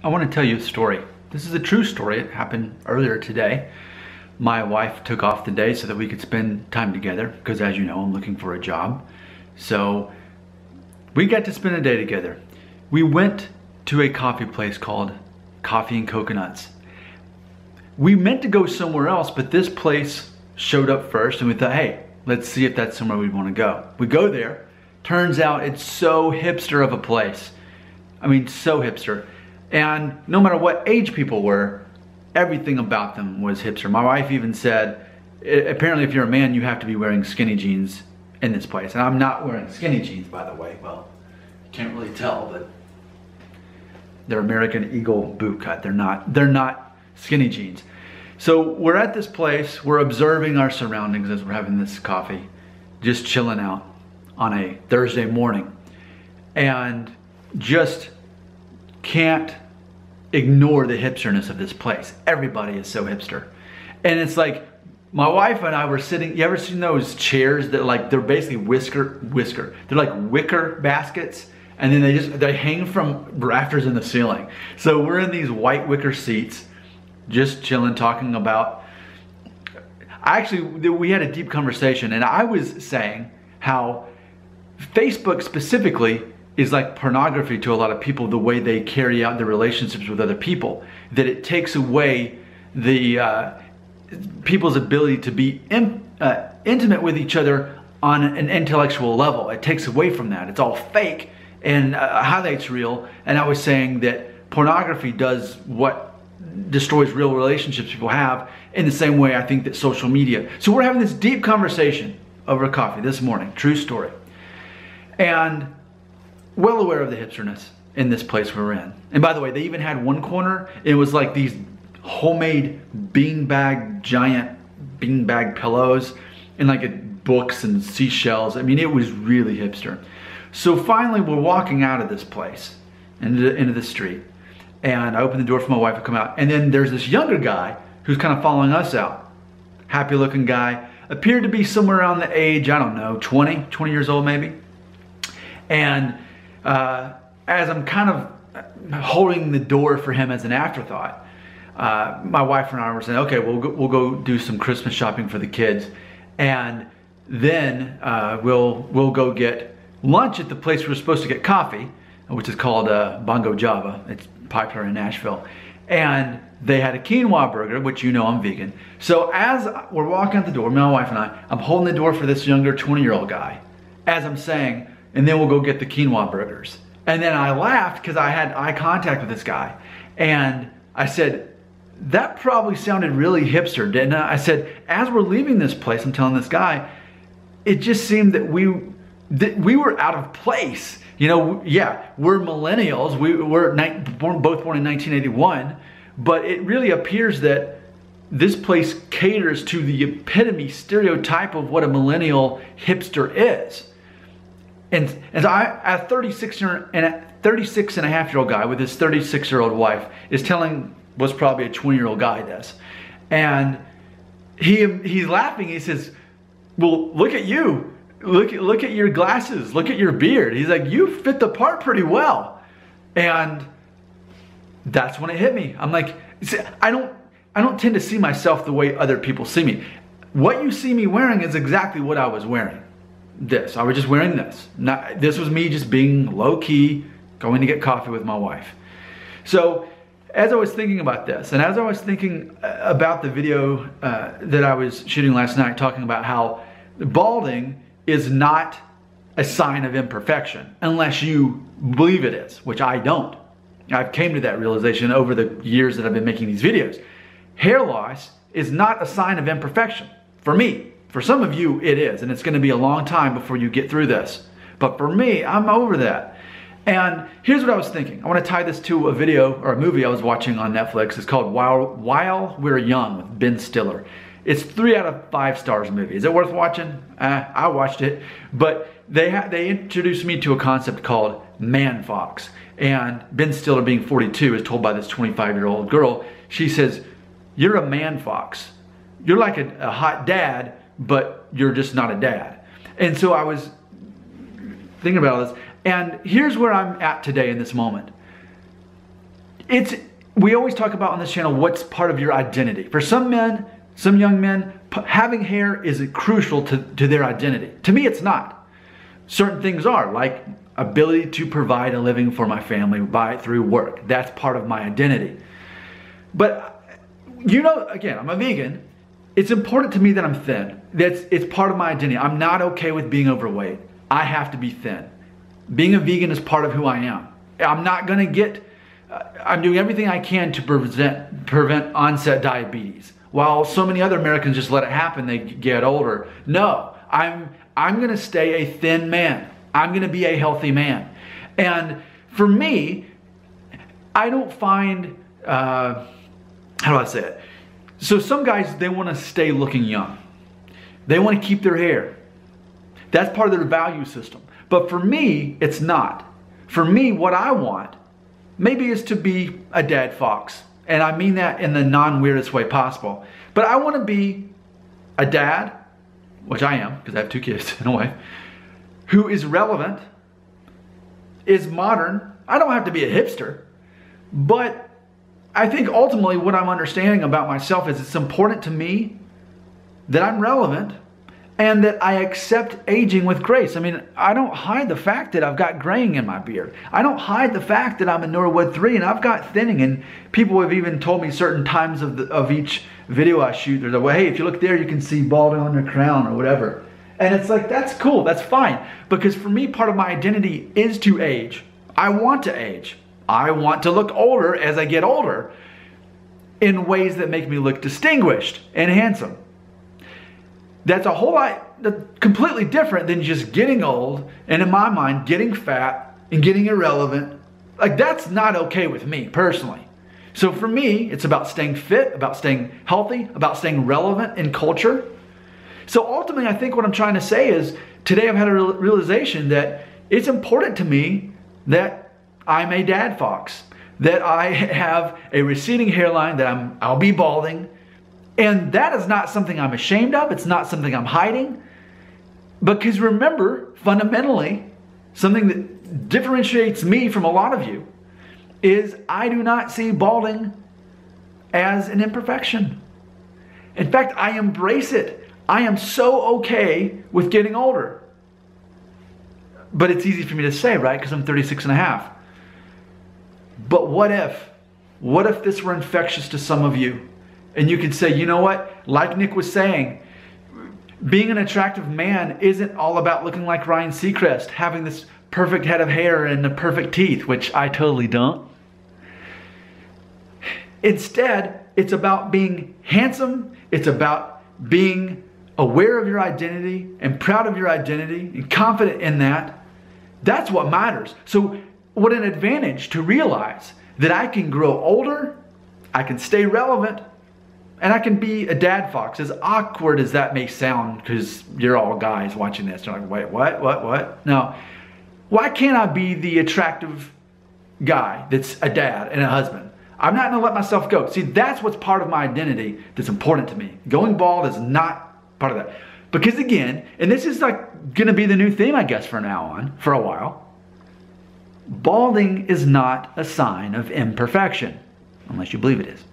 I want to tell you a story. This is a true story. It happened earlier today. My wife took off the day so that we could spend time together because, as you know, I'm looking for a job. So we got to spend a day together. We went to a coffee place called Coffee and Coconuts. We meant to go somewhere else, but this place showed up first and we thought, hey, let's see if that's somewhere we want to go. We go there. Turns out it's so hipster of a place. I mean, so hipster. And no matter what age people were, everything about them was hipster. My wife even said, apparently if you're a man, you have to be wearing skinny jeans in this place. And I'm not wearing skinny jeans, by the way. Well, you can't really tell, but they're American Eagle boot cut. They're not skinny jeans. So we're at this place, we're observing our surroundings as we're having this coffee, just chilling out on a Thursday morning. And just can't ignore the hipsterness of this place. Everybody is so hipster. And it's like, my wife and I were sitting, you ever seen those chairs that like, they're basically whisker, they're like wicker baskets, and then they hang from rafters in the ceiling. So we're in these white wicker seats, just chilling, talking about, actually, we had a deep conversation, and I was saying how Facebook specifically is like pornography to a lot of people, the way they carry out their relationships with other people, that it takes away the people's ability to be intimate with each other on an intellectual level. It takes away from that. It's all fake and highlights real. And I was saying that pornography does what destroys real relationships people have in the same way I think that social media. So we're having this deep conversation over coffee this morning, true story. And well aware of the hipsterness in this place we're in. And by the way, they even had one corner, it was like these homemade giant beanbag pillows and like books and seashells. I mean, it was really hipster. So finally we're walking out of this place into the street, and I open the door for my wife to come out, and then there's this younger guy who's kind of following us out. Happy looking guy, appeared to be somewhere around the age, I don't know, 20 years old maybe. And as I'm kind of holding the door for him as an afterthought, my wife and I were saying, okay, we'll go do some Christmas shopping for the kids, and then we'll go get lunch at the place we're supposed to get coffee, which is called Bongo Java. It's popular in Nashville. And they had a quinoa burger, which you know I'm vegan. So as we're walking out the door, my wife and I'm holding the door for this younger 20-year-old guy, as I'm saying, and then we'll go get the quinoa burgers. And then I laughed because I had eye contact with this guy. And I said, that probably sounded really hipster, didn't it? I said, as we're leaving this place, I'm telling this guy, it just seemed that we were out of place. You know, yeah, we're millennials. We're both born in 1981. But it really appears that this place caters to the epitome stereotype of what a millennial hipster is. And as a 36 and a half year old guy with his 36-year-old wife is telling what's probably a 20-year-old guy this. And he's laughing. He says, well, look at you. Look at your glasses. Look at your beard. He's like, you fit the part pretty well. And that's when it hit me. I'm like, see, I don't tend to see myself the way other people see me. What you see me wearing is exactly what I was wearing. I was just wearing this. This was me just being low-key, going to get coffee with my wife. So as I was thinking about this, and as I was thinking about the video that I was shooting last night, talking about how balding is not a sign of imperfection, unless you believe it is, which I don't. I've came to that realization over the years that I've been making these videos. Hair loss is not a sign of imperfection, for me. For some of you, it is, and it's going to be a long time before you get through this. But for me, I'm over that. And here's what I was thinking. I want to tie this to a video or a movie I was watching on Netflix. It's called While We're Young with Ben Stiller. It's 3 out of 5 stars movie. Is it worth watching? I watched it. But they introduced me to a concept called man fox. And Ben Stiller, being 42, is told by this 25-year-old girl, she says, you're a man fox. You're like a hot dad, but you're just not a dad. And so I was thinking about this, and here's where I'm at today in this moment. we always talk about on this channel what's part of your identity. For some men, some young men, having hair is crucial to their identity. To me, it's not. Certain things are, like ability to provide a living for my family through work. That's part of my identity. But, you know, again, I'm a vegan. It's important to me that I'm thin. It's part of my identity. I'm not okay with being overweight. I have to be thin. Being a vegan is part of who I am. I'm not going to get... I'm doing everything I can to prevent onset diabetes. While so many other Americans just let it happen, they get older. No, I'm going to stay a thin man. I'm going to be a healthy man. And for me, I don't find, how do I say it? So some guys, they want to stay looking young. They want to keep their hair. That's part of their value system. But for me, it's not. For me, what I want maybe is to be a dad fox. And I mean that in the non-weirdest way possible. But I want to be a dad, which I am, because I have 2 kids and a wife, who is relevant, is modern. I don't have to be a hipster. But I think ultimately what I'm understanding about myself is it's important to me that I'm relevant and that I accept aging with grace. I mean, I don't hide the fact that I've got graying in my beard. I don't hide the fact that I'm in Norwood 3 and I've got thinning. And people have even told me certain times of each video I shoot, they're like, well, hey, if you look there, you can see balding on your crown or whatever. And it's like, that's cool, that's fine. Because for me, part of my identity is to age. I want to age. I want to look older as I get older in ways that make me look distinguished and handsome. That's a whole lot, completely different than just getting old and, in my mind, getting fat and getting irrelevant. Like, that's not okay with me personally. So for me, it's about staying fit, about staying healthy, about staying relevant in culture. So ultimately, I think what I'm trying to say is, today I've had a realization that it's important to me that I'm a dad fox, that I have a receding hairline, that I'll be balding. And that is not something I'm ashamed of. It's not something I'm hiding. Because remember, fundamentally, something that differentiates me from a lot of you is I do not see balding as an imperfection. In fact, I embrace it. I am so okay with getting older. But it's easy for me to say, right? Because I'm 36 and a half. But what if this were infectious to some of you? And you could say, you know what? Like Nick was saying, being an attractive man isn't all about looking like Ryan Seacrest, having this perfect head of hair and the perfect teeth, which I totally don't. Instead, it's about being handsome. It's about being aware of your identity and proud of your identity and confident in that. That's what matters. So what an advantage to realize that I can grow older, I can stay relevant, and I can be a dad fox, as awkward as that may sound, because you're all guys watching this. You're like, wait, what? No. Why can't I be the attractive guy that's a dad and a husband? I'm not going to let myself go. See, that's what's part of my identity that's important to me. Going bald is not part of that. Because again, and this is like going to be the new theme, I guess, from now on, for a while. Balding is not a sign of imperfection, unless you believe it is.